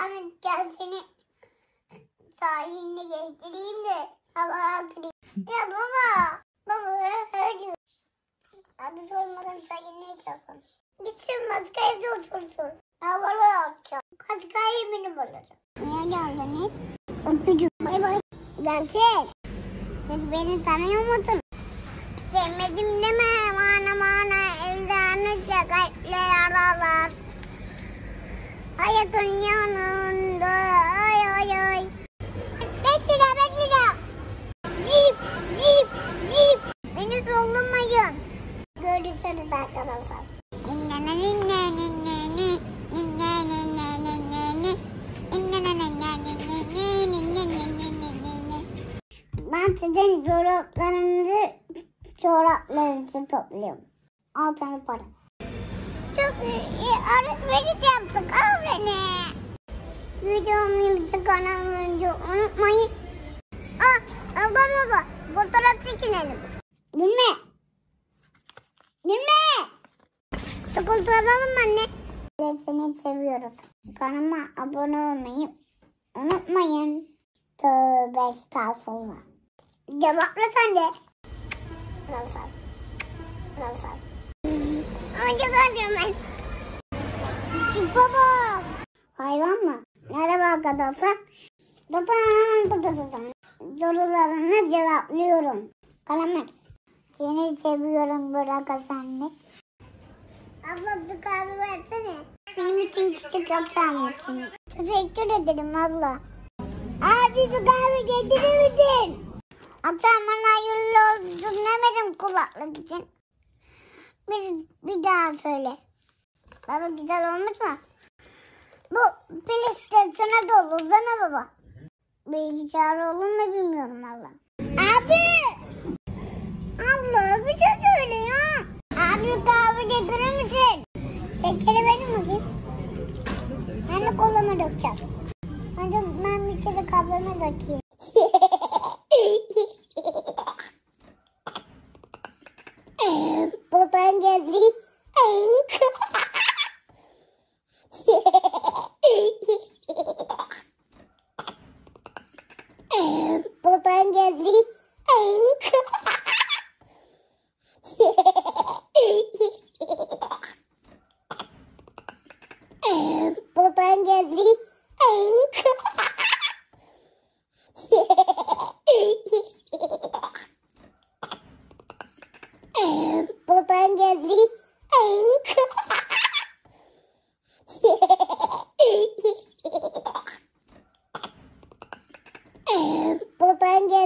Ahmet gel seni sahiline gezdireyim de hava aldırayım. Ya baba. Baba hadi. Abi sormadan sahiline gidiyorsun. Gitsin başka evde otursun. Havalı yapacağım. Başka eminim olacak. Niye geldiniz? Öpücük. Bay bay. Gelsin. Siz beni tanıyor musunuz? Sevmedim deme. Mana evde anlıkla kalpler aralar. Hayatın yanında ay ay ay. Bekle. Cip. Beni zorlamayın. Görüşürüz arkadaşlar. Ben sizin çoraplarınızı topluyorum. 6 tane para. Çok iyi alışveriş yaptık. Aferin. Videomu kanalımızı unutmayın. Ablam abla fotoğraf çekinelim. Gülme. Sıkıntı alalım anne. Seni seviyoruz. Kanalıma abone olmayı unutmayın. Tövbe estağfurullah. Cevapla sen de. Nasıl? Önce gördüm ben. Baba. Hayvan mı? Merhaba arkadaşlar. Sorularını cevaplıyorum. Kalamer. Seni seviyorum bırak anne. Abla bir kahve versene. Benim için küçük yapsam için. Teşekkür ederim abla. Abi bir kahve getirir misin? Atam bana hayırlı olsun demedim kulaklık için. Bir daha söyle. Baba güzel olmuş mu? Bu PlayStation'a da olur değil mi baba? Bilgisayar olur mu bilmiyorum abla. Abi! Abla bir şey söyle ya. Abi kahve getirir misin? Şekeri verin bakayım. Ben de kolama dökeceğim. Ben bir kere kahveme dökeyim. Buradan geldi. Buradan geldi. Buradan geldi. Buradan geldi. Buradan geldi. Buradan geldi.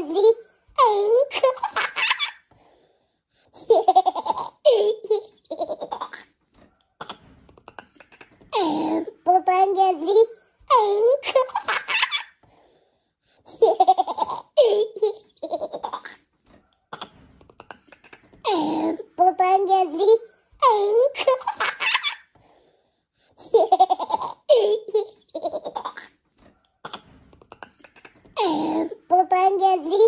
Buradan geldi. Buradan geldi.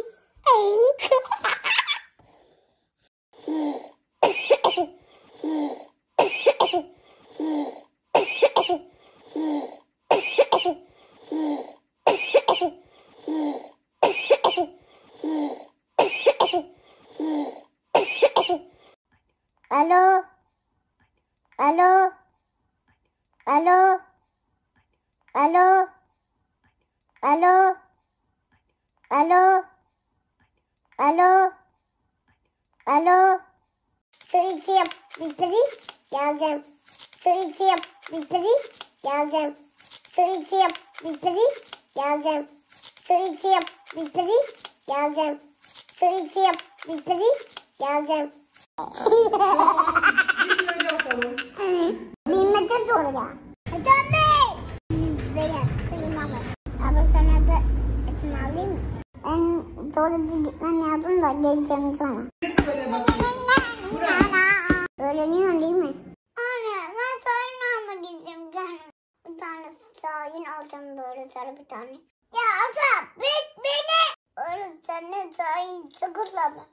Alo. Şu işi yap bitireyim. Geleceğim. Şu işi yap bitireyim. Geleceğim. Şu işi yap bitireyim. Geleceğim. Şu işi yap bitireyim. Geleceğim. Şu işi yap bitireyim. Geleceğim. Söyle bakalım. Bilmece soruyor. Hocam Bey. Beyaz kıymalı. Abi sana da etimi alayım mı? Ben doğru bir gitmem lazım da geleceğim sonra. Söyle bakalım. Öğreniyorsun değil mi? Anne ben Şahin almak gideceğim. Bir tane Şahin alacağım böyle sarı bir tane. Ya Asaf beni. Öyle senden Şahin sıkıntı.